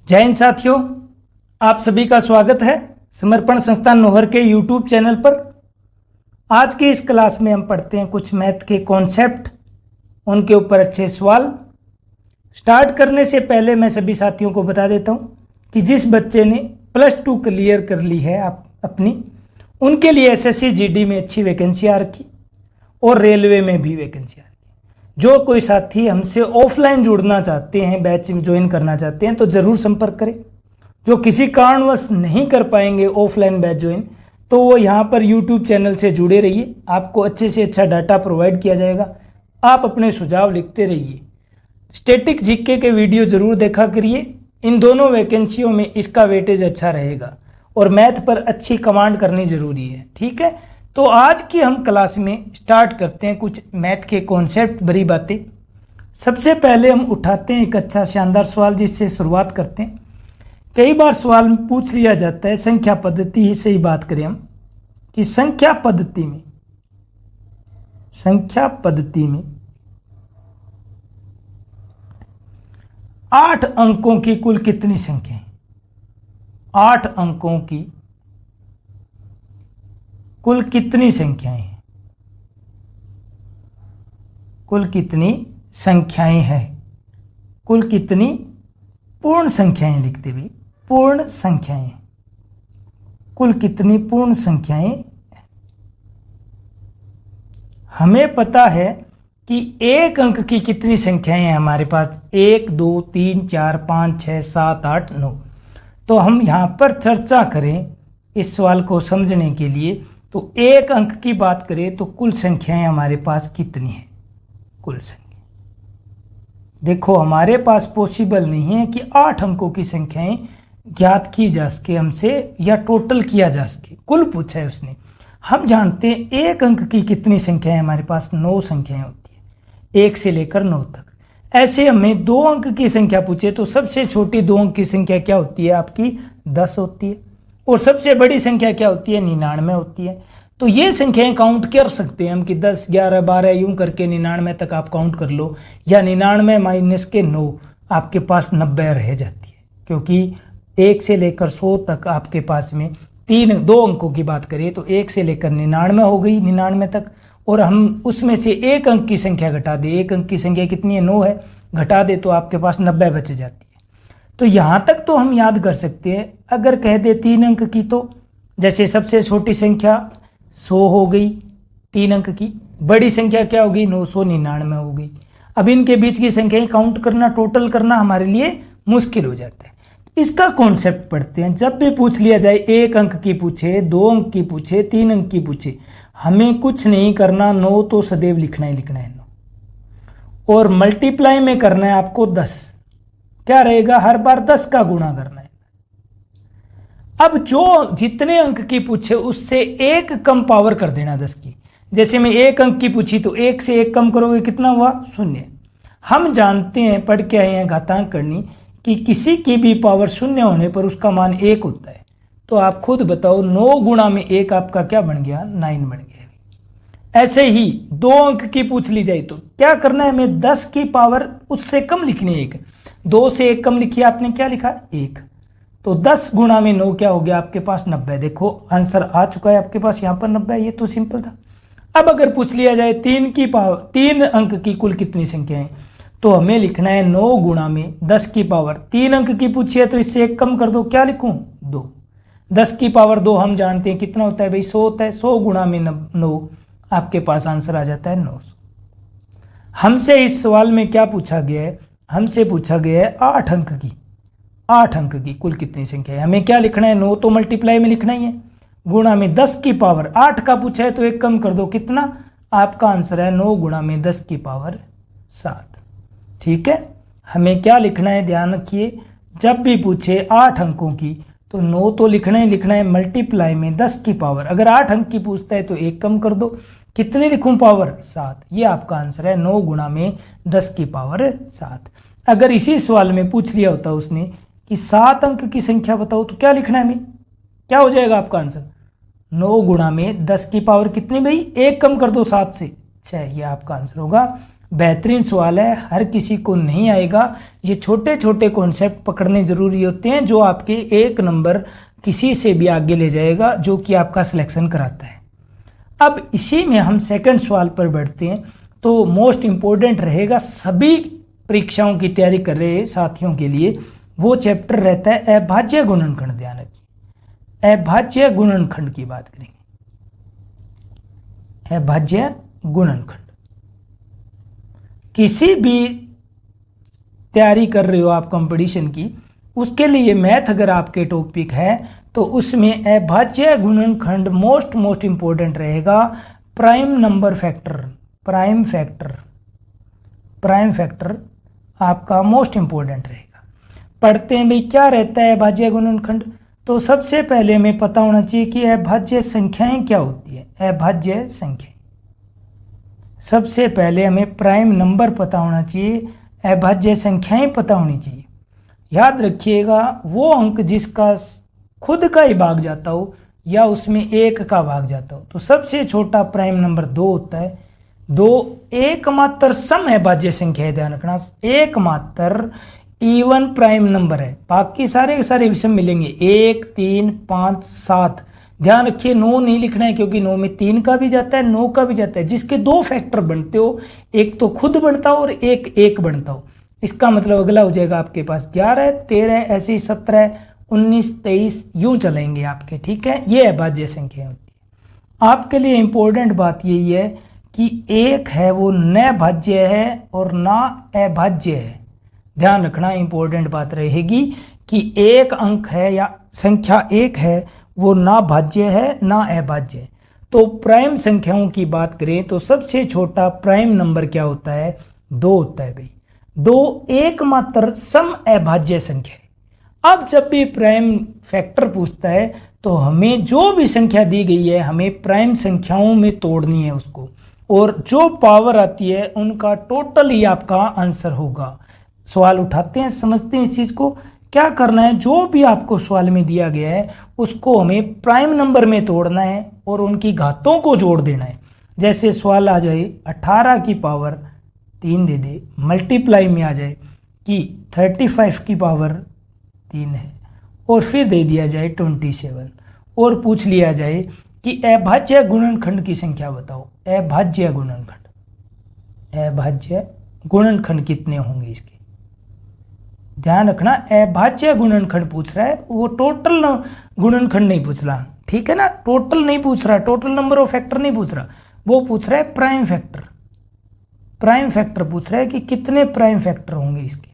जय हिंद साथियों, आप सभी का स्वागत है समर्पण संस्थान नोहर के यूट्यूब चैनल पर। आज की इस क्लास में हम पढ़ते हैं कुछ मैथ के कॉन्सेप्ट, उनके ऊपर अच्छे सवाल। स्टार्ट करने से पहले मैं सभी साथियों को बता देता हूं कि जिस बच्चे ने +2 क्लियर कर ली है अपनी, उनके लिए एसएससी जीडी में अच्छी वैकेंसी आ रखी और रेलवे में भी वैकेंसी आ रखी। जो कोई साथी हमसे ऑफलाइन जुड़ना चाहते हैं, बैच ज्वाइन करना चाहते हैं, तो ज़रूर संपर्क करें। जो किसी कारणवश नहीं कर पाएंगे ऑफलाइन बैच ज्वाइन, तो वो यहाँ पर यूट्यूब चैनल से जुड़े रहिए। आपको अच्छे से अच्छा डाटा प्रोवाइड किया जाएगा। आप अपने सुझाव लिखते रहिए। स्टैटिक जीके के वीडियो ज़रूर देखा करिए। इन दोनों वैकेंसियों में इसका वेटेज अच्छा रहेगा और मैथ पर अच्छी कमांड करनी ज़रूरी है। ठीक है, तो आज की हम क्लास में स्टार्ट करते हैं कुछ मैथ के कॉन्सेप्ट, बड़ी बातें। सबसे पहले हम उठाते हैं एक अच्छा शानदार सवाल जिससे शुरुआत करते हैं। कई बार सवाल में पूछ लिया जाता है, संख्या पद्धति ही से ही बात करें हम, कि संख्या पद्धति में 8 अंकों की कुल कितनी संख्या है? 8 अंकों की कुल कितनी संख्याएं हैं? कुल कितनी संख्याएं हैं? कुल कितनी पूर्ण संख्याएं लिखते भी, पूर्ण संख्याएं, कुल कितनी पूर्ण संख्याएं? हमें पता है कि एक अंक की कितनी संख्याएं हैं हमारे पास, 1 2 3 4 5 6 7 8 9। तो हम यहां पर चर्चा करें इस सवाल को समझने के लिए। तो एक अंक की बात करें तो कुल संख्याएं हमारे पास कितनी है? कुल संख्या देखो, हमारे पास पॉसिबल नहीं है कि 8 अंकों की संख्याएं ज्ञात की जा सके हमसे, या टोटल किया जा सके। कुल पूछा है उसने। हम जानते हैं एक अंक की कितनी संख्याएं हमारे पास, 9 संख्याएं होती है, 1 से लेकर 9 तक। ऐसे हमें 2 अंक की संख्या पूछे तो सबसे छोटी 2 अंक की संख्या क्या होती है? आपकी 10 होती है। और सबसे बड़ी संख्या क्या होती है? 99 होती है। तो ये संख्याएं काउंट कर सकते हैं हम कि 10 11 12 यूं करके 99 तक आप काउंट कर लो, या 99 - के 9 आपके पास 90 रह जाती है। क्योंकि 1 से लेकर 100 तक आपके पास में 2 अंकों की बात करें तो 1 से लेकर 99 हो गई, 99 तक। और हम उसमें से एक अंक की संख्या घटा दे, एक अंक की संख्या कितनी है? 9 है, घटा दे तो आपके पास 90 बच जाती है। तो यहाँ तक तो हम याद कर सकते हैं। अगर कह दे 3 अंक की, तो जैसे सबसे छोटी संख्या 100 हो गई 3 अंक की, बड़ी संख्या क्या हो गई? 999 हो गई। अब इनके बीच की संख्याएं काउंट करना, टोटल करना हमारे लिए मुश्किल हो जाता है। इसका कॉन्सेप्ट पढ़ते हैं। जब भी पूछ लिया जाए, 1 अंक की पूछे, 2 अंक की पूछे, 3 अंक की पूछे, हमें कुछ नहीं करना, 9 तो सदैव लिखना ही लिखना है 9। और मल्टीप्लाई में करना है आपको 10। क्या रहेगा? हर बार 10 का गुणा करना है। अब जो जितने अंक की पूछे उससे 1 कम पावर कर देना 10 की। जैसे मैं 1 अंक की पूछी तो 1 से 1 कम करोगे, कितना हुआ? 0। हम जानते हैं, पढ़ के आए हैं घातांक करनी, कि किसी की भी पावर 0 होने पर उसका मान 1 होता है। तो आप खुद बताओ, 9 गुणा में 1 आपका क्या बन गया? 9 बन गया। ऐसे ही 2 अंक की पूछ ली जाए तो क्या करना है? हमें 10 की पावर उससे कम लिखनी है 1। 2 से 1 कम लिखी, आपने क्या लिखा? 1। तो 10 गुणा में 9 क्या हो गया आपके पास? 90। देखो आंसर आ चुका है आपके पास यहाँ पर 90। ये तो सिंपल था। अब अगर पूछ लिया जाए 3 अंक की कुल कितनी संख्या है, तो हमें लिखना है 9 गुणा में 10 की पावर 3 अंक की पूछी है तो इससे 1 कम कर दो, क्या लिखूं? 2। 10 की पावर 2 हम जानते हैं कितना होता है भाई? 100 होता है। 100 गुणा में 9 आपके पास आंसर आ जाता है 900। हमसे इस सवाल में क्या पूछा गया है? हमसे पूछा गया है 8 अंक की कुल कितनी संख्या है। हमें क्या लिखना है? 9 तो मल्टीप्लाई में लिखना ही है, गुणा में 10 की पावर 8 का पूछा है तो 1 कम कर दो, कितना? आपका आंसर है 9 गुणा में 10 की पावर 7। ठीक है, हमें क्या लिखना है? ध्यान रखिए, जब भी पूछे 8 अंकों की तो 9 तो लिखना ही लिखना है, मल्टीप्लाई में 10 की पावर। अगर 8 अंक की पूछता है तो 1 कम कर दो, कितनी लिखूं? पावर 7। ये आपका आंसर है 9 गुणा में 10 की पावर 7। अगर इसी सवाल में पूछ लिया होता उसने कि 7 अंक की संख्या बताओ, तो क्या लिखना है हमें? क्या हो जाएगा आपका आंसर? 9 गुणा में 10 की पावर कितनी भाई? 1 कम कर दो 7 से, 6। ये आपका आंसर होगा बेहतरीन सवाल है, हर किसी को नहीं आएगा। ये छोटे छोटे कॉन्सेप्ट पकड़ने जरूरी होते हैं जो आपके एक नंबर किसी से भी आगे ले जाएगा, जो कि आपका सिलेक्शन कराता है। अब इसी में हम सेकंड सवाल पर बढ़ते हैं। तो मोस्ट इम्पोर्टेंट रहेगा सभी परीक्षाओं की तैयारी कर रहे साथियों के लिए, वो चैप्टर रहता है अभाज्य गुणनखंड। ध्यान रखिए, अभाज्य गुणनखंड की बात करेंगे। अभाज्य गुणनखंड किसी भी तैयारी कर रहे हो आप कंपटीशन की, उसके लिए मैथ अगर आपके टॉपिक है तो उसमें अभाज्य गुणनखंड मोस्ट इंपॉर्टेंट रहेगा। Prime number factor, prime factor आपका मोस्ट इंपॉर्टेंट रहेगा। पढ़ते हैं भाई क्या रहता है अभाज्य गुणनखंड। तो सबसे पहले हमें पता होना चाहिए कि अभाज्य संख्याएं क्या होती है। अभाज्य संख्याएं, सबसे पहले हमें प्राइम नंबर पता होना चाहिए, अभाज्य संख्याएं पता होनी चाहिए। याद रखिएगा वो अंक जिसका खुद का ही भाग जाता हो या उसमें एक का भाग जाता हो। तो सबसे छोटा प्राइम नंबर 2 होता है। 2 एकमात्र सम अभाज्य संख्या है, ध्यान रखना, एकमात्र इवन प्राइम नंबर है। बाकी सारे के सारे विषम मिलेंगे 1, 3, 5, 7। ध्यान रखिए 9 नहीं लिखना है क्योंकि 9 में 3 का भी जाता है, 9 का भी जाता है, जिसके 2 फैक्टर बनते हो, एक तो खुद बनता हो और एक बनता हो। इसका मतलब अगला हो जाएगा आपके पास 11, 13, ऐसे ही 17, 19, 23 यूं चलेंगे आपके। ठीक है, ये अभाज्य संख्या होती है। आपके लिए इंपॉर्टेंट बात यही है कि एक है वो न भाज्य है और ना अभाज्य है। ध्यान रखना, इंपॉर्टेंट बात रहेगी कि एक अंक है या संख्या एक है वो ना भाज्य है ना अभाज्य है। तो प्राइम संख्याओं की बात करें तो सबसे छोटा प्राइम नंबर क्या होता है? 2 होता है भाई। 2 एकमात्र सम अभाज्य संख्या है। अब जब भी प्राइम फैक्टर पूछता है तो हमें जो भी संख्या दी गई है हमें प्राइम संख्याओं में तोड़नी है उसको, और जो पावर आती है उनका टोटल ही आपका आंसर होगा। सवाल उठाते हैं, समझते हैं इस चीज को। क्या करना है, जो भी आपको सवाल में दिया गया है उसको हमें प्राइम नंबर में तोड़ना है और उनकी घातों को जोड़ देना है। जैसे सवाल आ जाए 18 की पावर 3 दे दे, मल्टीप्लाई में आ जाए कि 35 की पावर 3 है, और फिर दे दिया जाए 27, और पूछ लिया जाए कि अभाज्य गुणनखंड की संख्या बताओ। अभाज्य गुणनखंड कितने होंगे इसके? ध्यान रखना, अभाज्य गुणनखंड पूछ रहा है, वो टोटल गुणनखंड नहीं पूछ रहा। ठीक है ना, टोटल नहीं पूछ रहा, टोटल नंबर ऑफ फैक्टर नहीं पूछ रहा, वो पूछ रहा है प्राइम फैक्टर। प्राइम फैक्टर पूछ रहा है कि कितने प्राइम फैक्टर होंगे इसके।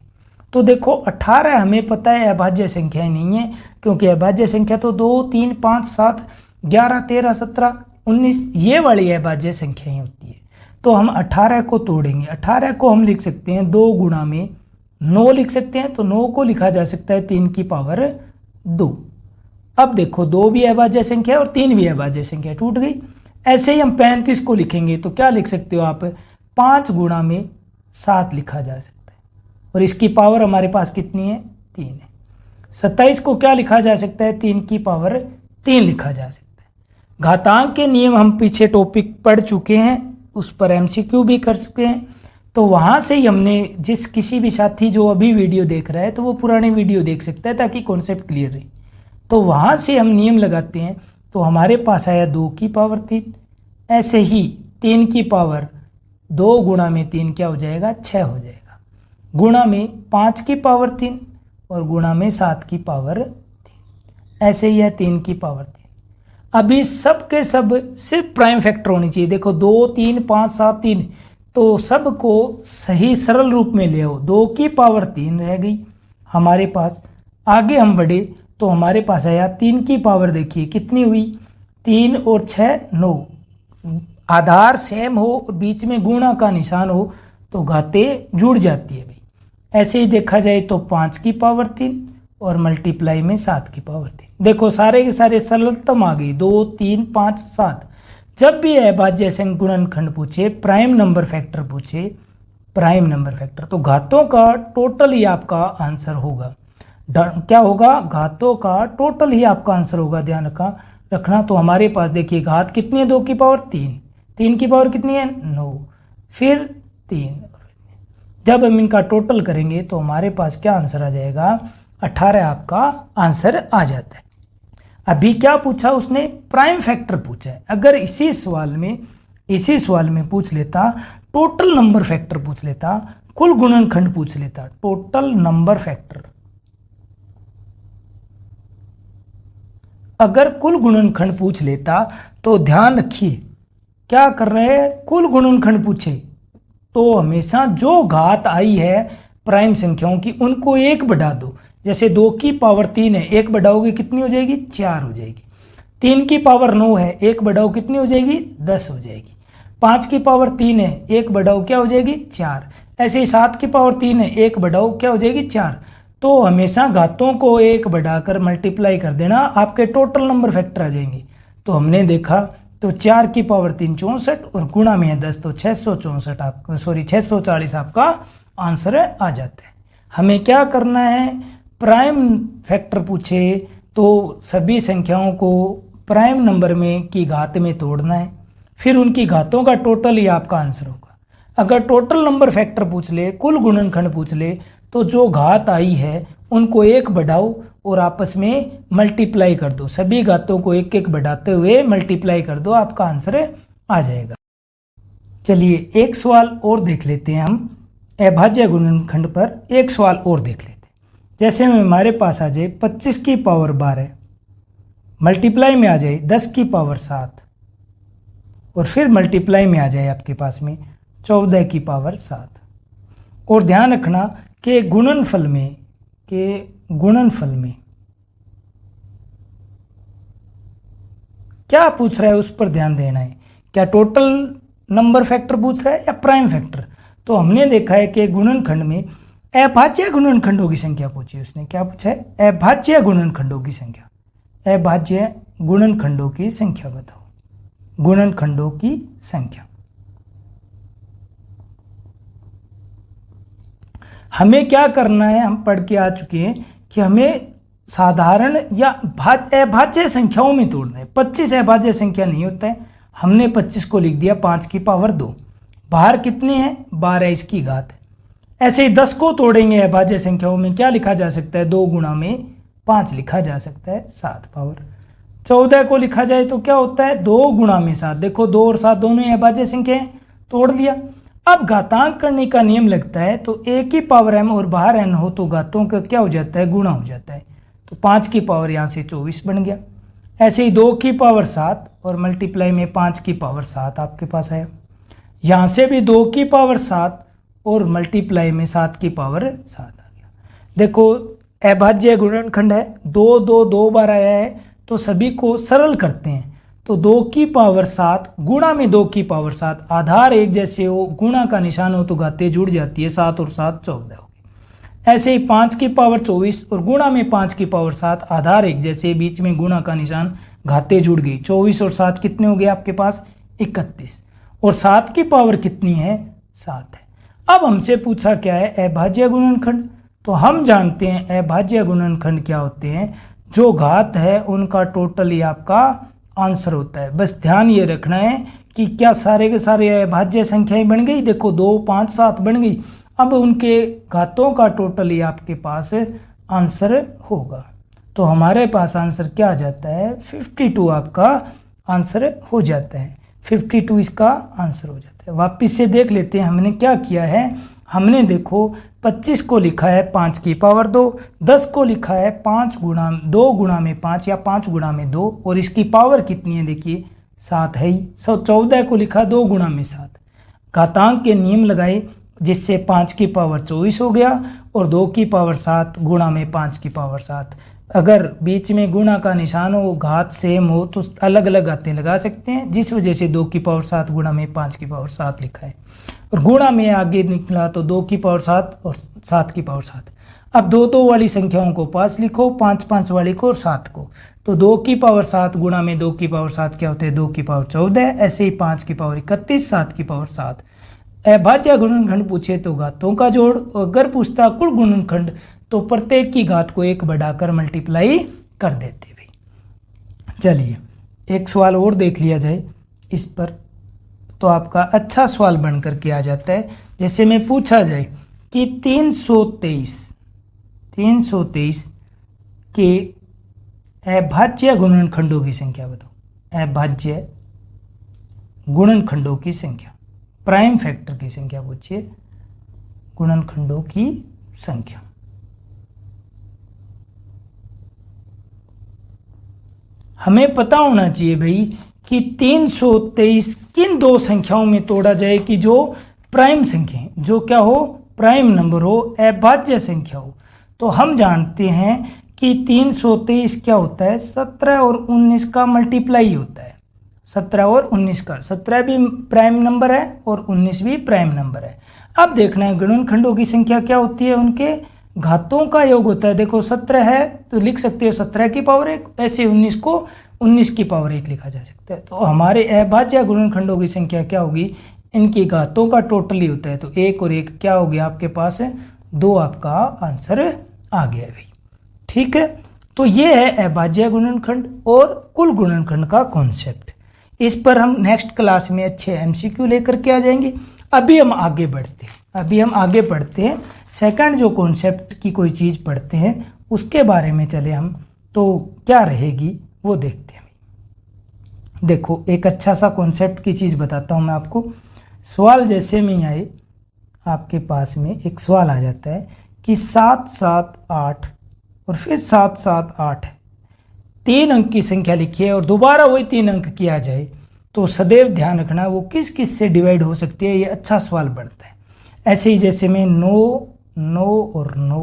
तो देखो 18 हमें पता है अभाज्य संख्या नहीं है, क्योंकि अभाज्य संख्या तो 2, 3, 5, 7, 11, 13, 17, 19 ये वाली अभाज्य संख्याएं होती है। तो हम 18 को तोड़ेंगे। 18 को हम लिख सकते हैं 2 गुणा में 9 लिख सकते हैं, तो 9 को लिखा जा सकता है 3 की पावर 2। अब देखो 2 भी अभाज्य संख्या है और 3 भी अभाज्य संख्या, टूट गई। ऐसे ही हम 35 को लिखेंगे तो क्या लिख सकते हो आप? 5 गुणा में 7 लिखा जा सकता है, और इसकी पावर हमारे पास कितनी है? 3 है। 27 को क्या लिखा जा सकता है? 3 की पावर 3 लिखा जा सकता है। घातांक के नियम हम पीछे टॉपिक पढ़ चुके हैं, उस पर MCQ भी कर चुके हैं। तो वहाँ से ही हमने, जिस किसी भी साथी जो अभी वीडियो देख रहा है तो वो पुराने वीडियो देख सकता है ताकि कॉन्सेप्ट क्लियर रहे। तो वहाँ से हम नियम लगाते हैं, तो हमारे पास आया 2 की पावर 3। ऐसे ही 3 की पावर 2 गुणा में 3 क्या हो जाएगा? 6 हो जाएगा। गुणा में 5 की पावर 3 और गुणा में 7 की पावर 3। ऐसे ही है 3 की पावर 3। अभी सब के सब सिर्फ प्राइम फैक्टर होनी चाहिए। देखो 2, 3, 5, 7, 3, तो सबको सही सरल रूप में ले आओ। 2 की पावर 3 रह गई हमारे पास। आगे हम बढ़े तो हमारे पास आया 3 की पावर, देखिए कितनी हुई? 3 और 6 9। आधार सेम हो, बीच में गुणा का निशान हो तो घातें जुड़ जाती है भाई। ऐसे ही देखा जाए तो 5 की पावर 3 और मल्टीप्लाई में 7 की पावर 3। देखो सारे के सारे सरलतम आ गई, 2, 3, 5, 7। जब भी अभाज्य गुणनखंड पूछे, प्राइम नंबर फैक्टर पूछे, प्राइम नंबर फैक्टर, तो घातों का टोटल ही आपका आंसर होगा। क्या होगा? घातों का टोटल ही आपका आंसर होगा। ध्यान रखना। तो हमारे पास देखिए घात कितनी है? 2 की पावर 3। 3 की पावर कितनी है? 9। फिर 3, जब हम इनका टोटल करेंगे तो हमारे पास क्या आंसर आ जाएगा, 18 आपका आंसर आ जाता है। अभी क्या पूछा उसने, प्राइम फैक्टर पूछा है। अगर इसी सवाल में पूछ लेता टोटल नंबर फैक्टर पूछ लेता, कुल गुणनखंड पूछ लेता, टोटल नंबर फैक्टर, अगर कुल गुणनखंड पूछ लेता तो ध्यान रखिए क्या कर रहे हैं, कुल गुणनखंड पूछे तो हमेशा जो घात आई है प्राइम संख्याओं की उनको एक बढ़ा दो। जैसे 2 की पावर 3 है, एक बढ़ाओगे कितनी हो जाएगी, 4 हो जाएगी। 3 की पावर 9 है, एक बढ़ाओ कितनी हो जाएगी, 10 हो जाएगी। 5 की पावर 3 है, एक बढ़ाओ क्या हो जाएगी, 4। ऐसे ही 7 की पावर 3 है, एक बढ़ाओ क्या हो जाएगी, 4। तो हमेशा घातों को एक बढ़ाकर मल्टीप्लाई कर देना, आपके टोटल नंबर फैक्टर आ जाएंगे। तो हमने देखा तो 4 की पावर 3 64 और गुणा में है 10 तो 664 आपका 640 आपका आंसर आ जाता है। हमें क्या करना है, प्राइम फैक्टर पूछे तो सभी संख्याओं को प्राइम नंबर में की घात में तोड़ना है, फिर उनकी घातों का टोटल ही आपका आंसर होगा। अगर टोटल नंबर फैक्टर पूछ ले, कुल गुणनखंड पूछ ले, तो जो घात आई है उनको एक बढ़ाओ और आपस में मल्टीप्लाई कर दो। सभी घातों को एक एक बढ़ाते हुए मल्टीप्लाई कर दो, आपका आंसर आ जाएगा। चलिए एक सवाल और देख लेते हैं हम, अभाज्य गुणनखंड पर एक सवाल और देख लेते हैं। जैसे हमारे पास आ जाए 25 की पावर 12, मल्टीप्लाई में आ जाए 10 की पावर 7 और फिर मल्टीप्लाई में आ जाए आपके पास में 14 की पावर 7। और ध्यान रखना कि गुणनफल में क्या पूछ रहा है उस पर ध्यान देना है। क्या टोटल नंबर फैक्टर पूछ रहा है या प्राइम फैक्टर। तो हमने देखा है कि गुणनखंड में अभाज्य गुणनखंडों की संख्या पूछी उसने। क्या पूछा है, अभाज्य गुणनखंडों की संख्या। अभाज्य गुणनखंडों की संख्या बताओ, गुणनखंडों की संख्या। हमें क्या करना है, हम पढ़ के आ चुके हैं कि हमें साधारण या अभाज्य संख्याओं में तोड़ना है। 25 अभाज्य संख्या नहीं होता है, हमने 25 को लिख दिया 5 की पावर 2। बाहर कितनी है, 12 इसकी घात है। ऐसे ही 10 को तोड़ेंगे अभाज्य संख्याओं में, क्या लिखा जा सकता है, 2 गुणा में 5 लिखा जा सकता है 7 पावर। 14 को लिखा जाए तो क्या होता है, 2 गुणा में 7। देखो 2 और 7 दोनों ही अभाज्य संख्या है, तोड़ लिया। अब घातांक करने का नियम लगता है तो एक ही पावर m और बाहर n हो तो घातों का क्या हो जाता है, गुणा हो जाता है। तो 5 की पावर यहाँ से 24 बन गया। ऐसे ही 2 की पावर 7 और मल्टीप्लाई में 5 की पावर 7 आपके पास आया। यहाँ से भी 2 की पावर 7 और मल्टीप्लाई में 7 की पावर 7 आ गया। देखो अभाज्य गुणनखंड है, 2 बार आया है तो सभी को सरल करते हैं। तो 2 की पावर 7 गुणा में 2 की पावर 7, आधार एक जैसे हो, गुणा का निशान हो तो घातें जुड़ जाती है, 7 और 7 14 हो गई। ऐसे ही 5 की पावर 24 और गुणा में 5 की पावर 7, आधार एक जैसे, बीच में गुणा का निशान, घातें जुड़ गई। 24 और 7 कितने हो गए आपके पास, 31। और 7 की पावर कितनी है, 7 है। अब हमसे पूछा क्या है, अभाज्य गुणनखंड। तो हम जानते हैं अभाज्य गुणनखंड क्या होते हैं, जो घात है उनका टोटल ही आपका आंसर होता है। बस ध्यान ये रखना है कि क्या सारे के सारे अभाज्य संख्याएं बन गई। देखो 2 5 7 बन गई। अब उनके घातों का टोटल ही आपके पास आंसर होगा। तो हमारे पास आंसर क्या आ जाता है, 52 आपका आंसर हो जाता है। 52 इसका आंसर हो जाता है। वापिस से देख लेते हैं हमने क्या किया है। हमने देखो 25 को लिखा है 5 की पावर 2, 10 को लिखा है 2 गुणा में 5 या 5 गुणा में 2 और इसकी पावर कितनी है, देखिए 7 है ही। 14 को लिखा 2 गुणा में 7। घातांक के नियम लगाए जिससे 5 की पावर 24 हो गया और 2 की पावर 7 गुणा में 5 की पावर 7। अगर बीच में गुणा का निशान हो, घात सेम हो तो अलग अलग घातें लगा सकते हैं, जिस वजह से 2 की पावर 7 गुणा में 5 की पावर 7 लिखा है। और गुणा में आगे निकला तो 2 की पावर 7 और 7 की पावर 7। अब 2 वाली संख्याओं को पास लिखो, 5 वाली को और 7 को। तो 2 की पावर 7 गुणा में 2 की पावर 7 क्या होते हैं, 2 की पावर 14। ऐसे ही 5 की पावर 31, 7 की पावर 7। अभाज्य गुणनखंड पूछे तो घातों का जोड़, अगर पूछता कुल गुणनखंड तो प्रत्येक की घात को 1 बढ़ाकर मल्टीप्लाई कर देते भी। चलिए एक सवाल और देख लिया जाए इस पर, तो आपका अच्छा सवाल बन करके आ जाता है। जैसे में पूछा जाए कि 323 के अभाज्य गुणनखंडों की संख्या बताओ। अभाज्य गुणनखंडों की संख्या, प्राइम फैक्टर की संख्या पूछिए, गुणनखंडों की संख्या। हमें पता होना चाहिए भाई कि 323 किन दो संख्याओं में तोड़ा जाए कि जो प्राइम संख्या है, जो क्या हो, प्राइम नंबर हो, अभाज्य संख्या हो। तो हम जानते हैं कि 323 क्या होता है, 17 और 19 का मल्टीप्लाई होता है। 17 और 19 का, 17 भी प्राइम नंबर है और 19 भी प्राइम नंबर है। अब देखना है गुणनखंडों की संख्या क्या होती है, उनके घातों का योग होता है। देखो 17 है तो लिख सकते हो 17 की पावर 1, ऐसे 19 को 19 की पावर 1 लिखा जा सकता है। तो हमारे अभाज्य गुणनखंडों की संख्या क्या होगी, इनकी घातों का टोटल ही होता है। तो 1 और 1 क्या हो गया आपके पास है 2, आपका आंसर आ गया भाई। ठीक है, तो ये है अभाज्य गुणनखंड और कुल गुणनखंड का कॉन्सेप्ट। इस पर हम नेक्स्ट क्लास में अच्छे एमसीक्यू लेकर के आ जाएंगे। अभी हम आगे बढ़ते हैं, सेकंड जो कॉन्सेप्ट की कोई चीज़ पढ़ते हैं उसके बारे में चले हम, तो क्या रहेगी वो देखते हैं। देखो एक अच्छा सा कॉन्सेप्ट की चीज़ बताता हूँ मैं आपको। सवाल जैसे में आए, आपके पास में एक सवाल आ जाता है कि 7 7 8 और फिर 7 7 8 है, 3 अंक की संख्या लिखी है और दोबारा वही 3 अंक किया जाए तो सदैव ध्यान रखना वो किस किस से डिवाइड हो सकती है। ये अच्छा सवाल बनता है। ऐसे ही जैसे में 9 9 और 9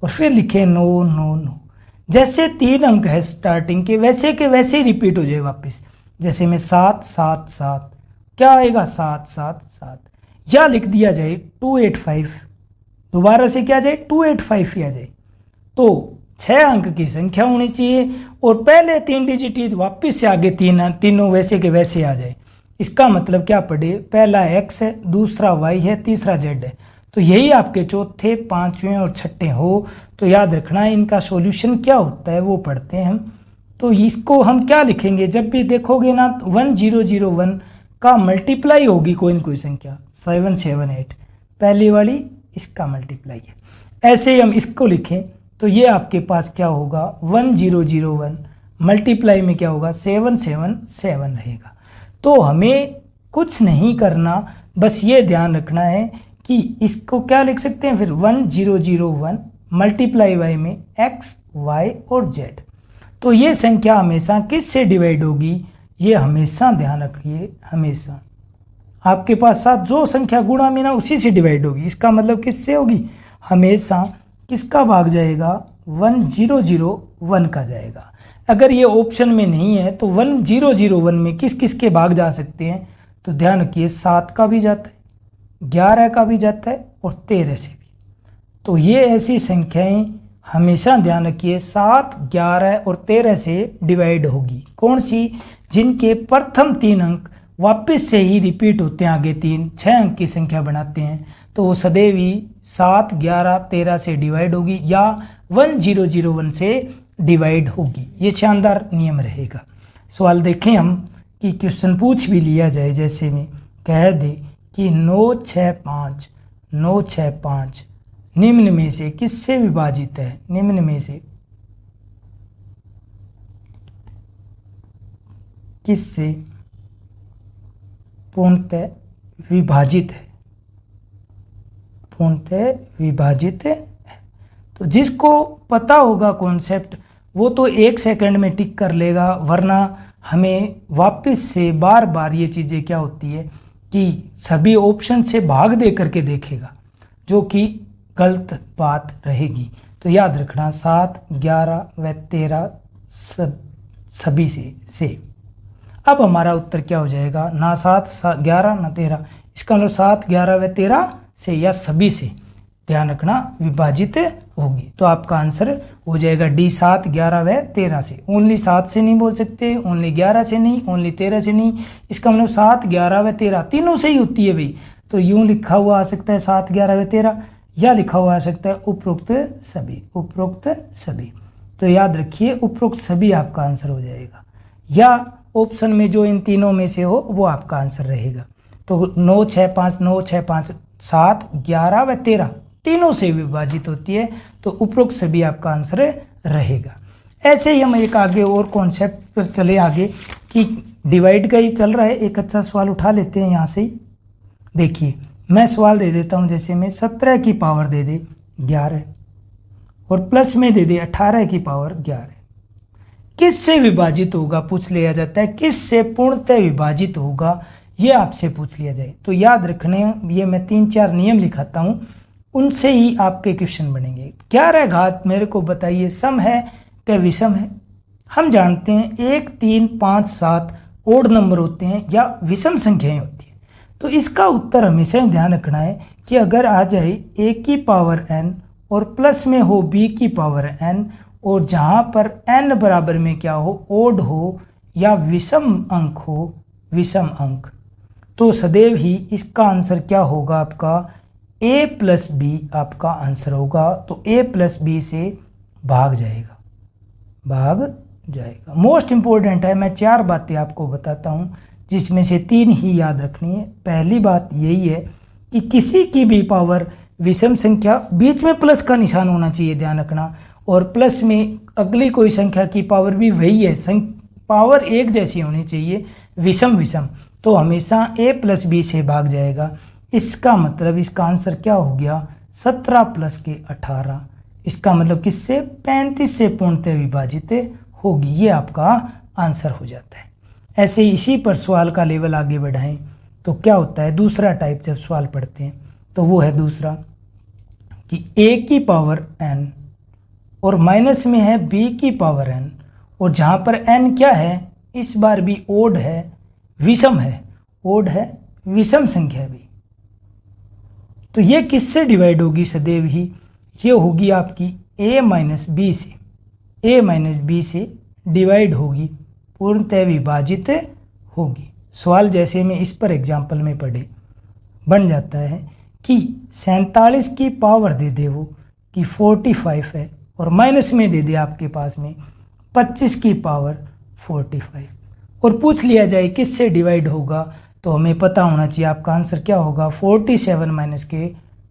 और फिर लिखे 9 9 9, जैसे 3 अंक है स्टार्टिंग के वैसे ही रिपीट हो जाए वापस। जैसे में 7 7 7 क्या आएगा 7 7 7, या लिख दिया जाए 285, दोबारा से क्या जाए 285 आ जाए। तो 6 अंक की संख्या होनी चाहिए और पहले 3 डिजिट ही वापस से आगे तीनों वैसे के वैसे आ जाए। इसका मतलब क्या पढ़े, पहला x है, दूसरा y है, तीसरा z है। तो यही आपके चौथे, पांचवें और छठे हो। तो याद रखना इनका सॉल्यूशन क्या होता है वो पढ़ते हैं हम। तो इसको हम क्या लिखेंगे, जब भी देखोगे ना 1001 का मल्टीप्लाई होगी कोई न कोई संख्या 778, पहली वाली इसका मल्टीप्लाई है। ऐसे ही हम इसको लिखें तो ये आपके पास क्या होगा 1001 मल्टीप्लाई में क्या होगा 777 रहेगा। तो हमें कुछ नहीं करना, बस ये ध्यान रखना है कि इसको क्या लिख सकते हैं फिर 1001 मल्टीप्लाई वाई में x y और z। तो ये संख्या हमेशा किस से डिवाइड होगी, ये हमेशा ध्यान रखिए, हमेशा आपके पास साथ जो संख्या गुणा में ना उसी से डिवाइड होगी। इसका मतलब किससे होगी, हमेशा किसका भाग जाएगा 1001 का जाएगा। अगर ये ऑप्शन में नहीं है तो 1001 में किस किस के भाग जा सकते हैं, तो ध्यान रखिए 7 का भी जाता है, 11 का भी जाता है और 13 से भी। तो ये ऐसी संख्याएं हमेशा ध्यान रखिए 7, 11 और 13 से डिवाइड होगी। कौन सी, जिनके प्रथम 3 अंक वापस से ही रिपीट होते हैं, आगे 6 अंक की संख्या बनाते हैं, तो वो सदैव ही 7, 11, 13 से डिवाइड होगी या 1001 से डिवाइड होगी। ये शानदार नियम रहेगा। सवाल देखें हम कि क्वेश्चन पूछ भी लिया जाए, जैसे में कह दे कि 965 965 निम्न में से किससे विभाजित है, निम्न में से किससे पूर्णतः विभाजित है, पूर्णतः विभाजित है। तो जिसको पता होगा कॉन्सेप्ट वो तो 1 सेकंड में टिक कर लेगा, वरना हमें वापस से बार बार ये चीज़ें क्या होती है कि सभी ऑप्शन से भाग दे करके देखेगा, जो कि गलत बात रहेगी। तो याद रखना 7, 11 व 13 सभी से। अब हमारा उत्तर क्या हो जाएगा, ना 7, 11 ना 13, इसका मतलब 7, 11 व 13 से या सभी से ध्यान रखना विभाजित होगी। तो आपका आंसर हो जाएगा डी, 7, 11 व 13 से। ओनली 7 से नहीं बोल सकते, ओनली 11 से नहीं, ओनली 13 से नहीं, इसका मतलब 7, 11 व 13 तीनों से ही होती है भाई। तो यूँ लिखा हुआ आ सकता है 7, 11 व 13, या लिखा हुआ आ सकता है उपरोक्त सभी, उपरोक्त सभी। तो याद रखिए उपरोक्त सभी आपका आंसर हो जाएगा, या ऑप्शन में जो इन तीनों में से हो वो आपका आंसर रहेगा। तो 965 965 7, 11 व 13 तीनों से विभाजित होती है, तो उपरोक्त सभी आपका आंसर रहेगा। ऐसे ही हम एक आगे और कॉन्सेप्ट पर चले आगे कि डिवाइड का ही चल रहा है। एक अच्छा सवाल उठा लेते हैं यहाँ से ही। देखिए मैं सवाल दे देता हूँ, जैसे में 17 की पावर दे दे 11 और प्लस में दे दे 18 की पावर 11, किससे विभाजित होगा पूछ लिया जाता है। किससे पूर्णतः विभाजित होगा ये आपसे पूछ लिया जाए, तो याद रखने ये मैं 3-4 नियम लिखाता हूँ, उनसे ही आपके क्वेश्चन बनेंगे। 11 घात मेरे को बताइए सम है क्या विषम है। हम जानते हैं 1, 3, 5, 7 ओड नंबर होते हैं या विषम संख्याएं होती हैं। तो इसका उत्तर हमेशा ही ध्यान रखना है कि अगर आ जाए a की पावर n और प्लस में हो b की पावर n, और जहाँ पर n बराबर में क्या हो, ओड हो या विषम अंक हो, विषम अंक, तो सदैव ही इसका आंसर क्या होगा आपका a प्लस बी आपका आंसर होगा। तो a प्लस बी से भाग जाएगा, भाग जाएगा। मोस्ट इंपॉर्टेंट है, मैं 4 बातें आपको बताता हूँ जिसमें से 3 ही याद रखनी है। पहली बात यही है कि किसी की भी पावर विषम संख्या, बीच में प्लस का निशान होना चाहिए, ध्यान रखना, और प्लस में अगली कोई संख्या की पावर भी वही है, पावर एक जैसी होनी चाहिए, विषम विषम, तो हमेशा a प्लस बी से भाग जाएगा। इसका मतलब इसका आंसर क्या हो गया 17 प्लस के 18, इसका मतलब किससे 35 से पूर्णतः विभाजित होगी, ये आपका आंसर हो जाता है। ऐसे ही इसी पर सवाल का लेवल आगे बढ़ाएं तो क्या होता है, दूसरा टाइप जब सवाल पढ़ते हैं तो वो है दूसरा कि a की पावर n और माइनस में है b की पावर n, और जहाँ पर n क्या है, इस बार भी ओड है, विषम है, ओड है, विषम संख्या भी, तो ये किससे डिवाइड होगी सदैव ही, ये होगी आपकी a माइनस बी से, a माइनस बी से डिवाइड होगी, पूर्णतः विभाजित होगी। सवाल जैसे में इस पर एग्जाम्पल में पढ़े बन जाता है कि 47 की पावर दे दे वो कि 45 है, और माइनस में दे दे आपके पास में 25 की पावर 45, और पूछ लिया जाए किससे डिवाइड होगा, तो हमें पता होना चाहिए आपका आंसर क्या होगा 47 माइनस के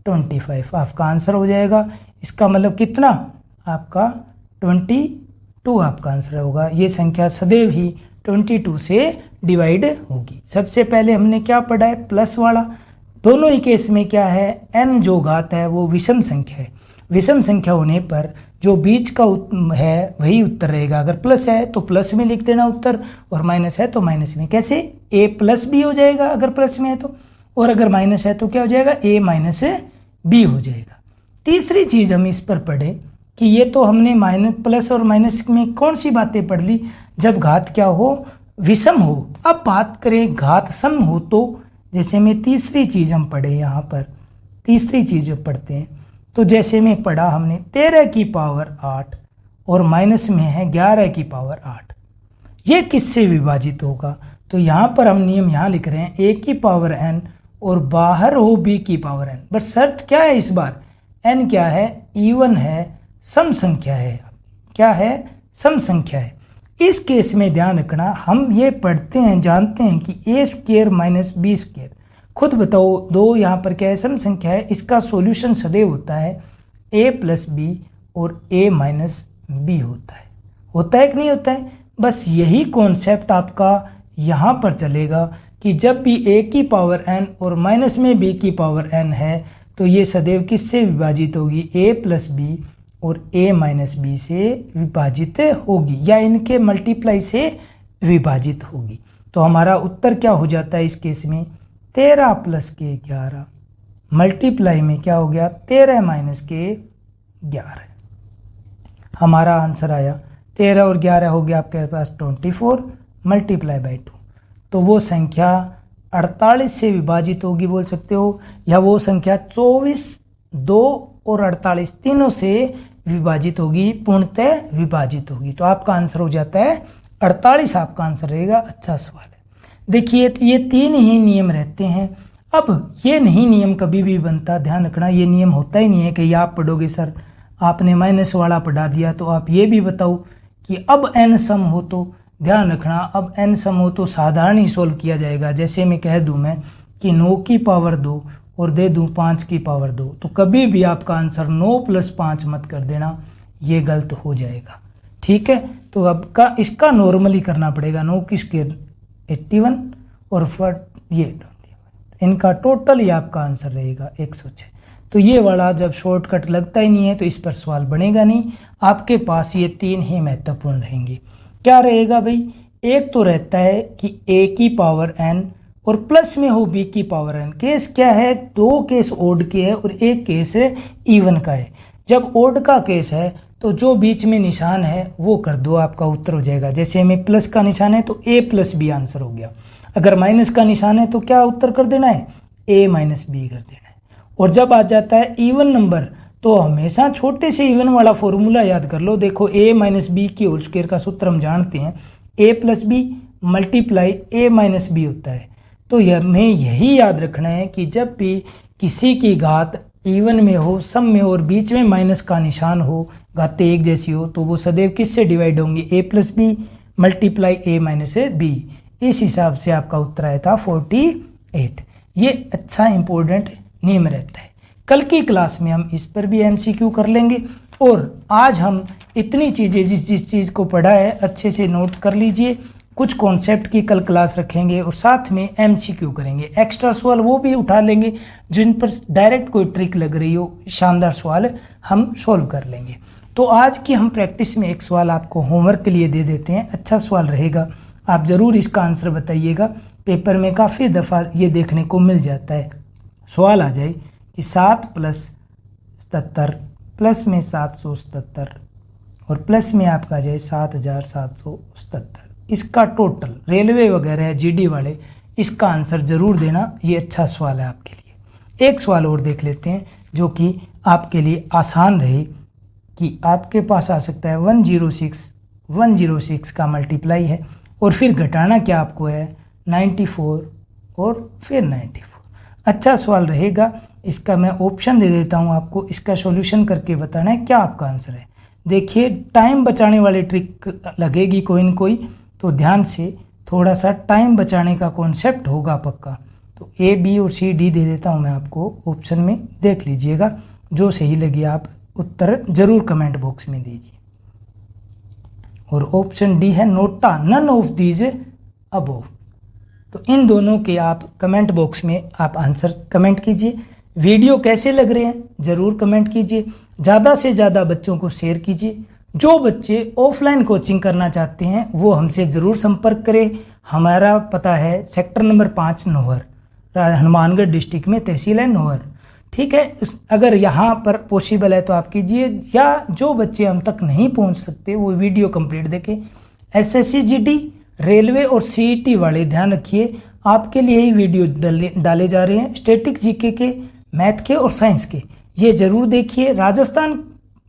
25 आपका आंसर हो जाएगा। इसका मतलब कितना आपका 22 आपका आंसर होगा। ये संख्या सदैव ही 22 से डिवाइड होगी। सबसे पहले हमने क्या पढ़ा है, प्लस वाला। दोनों ही केस में क्या है, n जो घात है वो विषम संख्या है। विषम संख्या होने पर जो बीच का है वही उत्तर रहेगा। अगर प्लस है तो प्लस में लिख देना उत्तर, और माइनस है तो माइनस में। कैसे, a प्लस बी हो जाएगा अगर प्लस में है तो, और अगर माइनस है तो क्या हो जाएगा, a माइनस बी हो जाएगा। तीसरी चीज़ हम इस पर पढ़े कि ये तो हमने माइनस प्लस और माइनस में कौन सी बातें पढ़ ली, जब घात क्या हो, विषम हो। अब बात करें घात सम हो तो, जैसे में तीसरी चीज़ हम पढ़े यहाँ पर, तीसरी चीज़ जब पढ़ते हैं तो जैसे में पढ़ा हमने 13 की पावर 8 और माइनस में है 11 की पावर 8, ये किससे विभाजित होगा, तो यहाँ पर हम नियम यहाँ लिख रहे हैं a की पावर n और बाहर हो b की पावर n। बट शर्त क्या है इस बार, n क्या है, इवन है, सम संख्या है। क्या है, सम संख्या है। इस केस में ध्यान रखना, हम ये पढ़ते हैं, जानते हैं कि a square minus B square, खुद बताओ दो यहाँ पर क्या है, सम संख्या है। इसका सॉल्यूशन सदैव होता है a प्लस बी और a माइनस बी होता है कि नहीं होता है। बस यही कॉन्सेप्ट आपका यहाँ पर चलेगा कि जब भी a की पावर n और माइनस में b की पावर n है तो ये सदैव किससे विभाजित होगी, a प्लस बी और a माइनस बी से विभाजित होगी, या इनके मल्टीप्लाई से विभाजित होगी। तो हमारा उत्तर क्या हो जाता है इस केस में, 13 प्लस के 11 मल्टीप्लाई में क्या हो गया, 13 माइनस के 11। हमारा आंसर आया 13 और 11 हो गया आपके पास 24 मल्टीप्लाई बाई 2। तो वो संख्या 48 से विभाजित होगी बोल सकते हो, या वो संख्या 24, 2 और 48 तीनों से विभाजित होगी, पूर्णतः विभाजित होगी। तो आपका आंसर हो जाता है 48, आपका आंसर रहेगा। अच्छा सवाल है। देखिए तो ये 3 ही नियम रहते हैं। अब ये नहीं नियम कभी भी बनता, ध्यान रखना, ये नियम होता ही नहीं है कि आप पढ़ोगे सर आपने माइनस वाला पढ़ा दिया तो आप ये भी बताओ कि अब n सम हो, तो ध्यान रखना अब n सम हो तो साधारण ही सोल्व किया जाएगा। जैसे मैं कह दूं मैं कि 9 की पावर 2 और दे दूं 5 की पावर 2, तो कभी भी आपका आंसर 9 + 5 मत कर देना, ये गलत हो जाएगा। ठीक है, तो अब का इसका नॉर्मली करना पड़ेगा। 9 की स्क्वायर 81 और ये 20, इनका टोटल ही आपका आंसर रहेगा 106। तो ये वाला जब शॉर्टकट लगता ही नहीं है तो इस पर सवाल बनेगा नहीं। आपके पास ये 3 ही महत्वपूर्ण रहेंगे। क्या रहेगा भाई, एक तो रहता है कि a की पावर n और प्लस में हो b की पावर n। केस क्या है, 2 केस ओड के है और एक केस इवन का है। जब ओड का केस है तो जो बीच में निशान है वो कर दो, आपका उत्तर हो जाएगा। जैसे में प्लस का निशान है तो a + b आंसर हो गया। अगर माइनस का निशान है तो क्या उत्तर कर देना है, a - b कर देना है। और जब आ जाता है इवन नंबर तो हमेशा छोटे से इवन वाला फॉर्मूला याद कर लो। देखो a - b की होल स्क्वायर का सूत्र हम जानते हैं, a + b × a - b होता है। तो हमें यही याद रखना है कि जब भी किसी की घात इवन में हो, सम में हो और बीच में माइनस का निशान हो, घातें एक जैसी हो, तो वो सदैव किससे डिवाइड होंगी, a + b × a - b। इस हिसाब से आपका उत्तर आया था 48। ये अच्छा इंपॉर्टेंट नियम रहता है। कल की क्लास में हम इस पर भी MCQ कर लेंगे। और आज हम इतनी चीज़ें जिस चीज़ को पढ़ा है अच्छे से नोट कर लीजिए। कुछ कॉन्सेप्ट की कल क्लास रखेंगे और साथ में MCQ करेंगे। एक्स्ट्रा सवाल वो भी उठा लेंगे जिन पर डायरेक्ट कोई ट्रिक लग रही हो, शानदार सवाल हम सोल्व कर लेंगे। तो आज की हम प्रैक्टिस में एक सवाल आपको होमवर्क के लिए दे देते हैं। अच्छा सवाल रहेगा, आप ज़रूर इसका आंसर बताइएगा। पेपर में काफ़ी दफ़ा ये देखने को मिल जाता है, सवाल आ जाए कि 7 + 77 प्लस में 777 और प्लस में आपका जाए 7777, इसका टोटल रेलवे वगैरह है GD वाले, इसका आंसर ज़रूर देना। ये अच्छा सवाल है आपके लिए। एक सवाल और देख लेते हैं जो कि आपके लिए आसान रहे कि आपके पास आ सकता है 106 का मल्टीप्लाई है और फिर घटाना क्या आपको है 94 और फिर 94। अच्छा सवाल रहेगा, इसका मैं ऑप्शन दे देता हूं आपको, इसका सॉल्यूशन करके बताना है क्या आपका आंसर है। देखिए टाइम बचाने वाली ट्रिक लगेगी कोई न कोई, तो ध्यान से थोड़ा सा टाइम बचाने का कॉन्सेप्ट होगा पक्का। तो A, B और C, D दे देता हूं मैं आपको ऑप्शन में, देख लीजिएगा। जो सही लगे आप उत्तर जरूर कमेंट बॉक्स में दीजिए। और ऑप्शन D है NOTA none of these above. तो इन दोनों के आप कमेंट बॉक्स में आप आंसर कमेंट कीजिए। वीडियो कैसे लग रहे हैं ज़रूर कमेंट कीजिए। ज़्यादा से ज़्यादा बच्चों को शेयर कीजिए। जो बच्चे ऑफलाइन कोचिंग करना चाहते हैं वो हमसे ज़रूर संपर्क करें। हमारा पता है sector number 5 Nohar, Hanumangarh district में तहसील है नौहर। ठीक है, अगर यहाँ पर पॉसिबल है तो आप कीजिए, या जो बच्चे हम तक नहीं पहुँच सकते वो वीडियो कंप्लीट देखें। SSC GD रेलवे और CET वाले ध्यान रखिए, आपके लिए ही वीडियो डाले जा रहे हैं। स्टैटिक GK के, मैथ के और साइंस के, ये ज़रूर देखिए। राजस्थान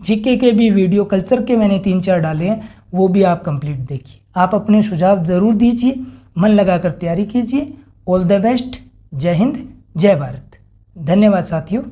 GK के भी वीडियो, कल्चर के मैंने 3-4 डाले हैं, वो भी आप कंप्लीट देखिए। आप अपने सुझाव ज़रूर दीजिए, मन लगाकर तैयारी कीजिए। All the best. जय हिंद, जय भारत। धन्यवाद साथियों।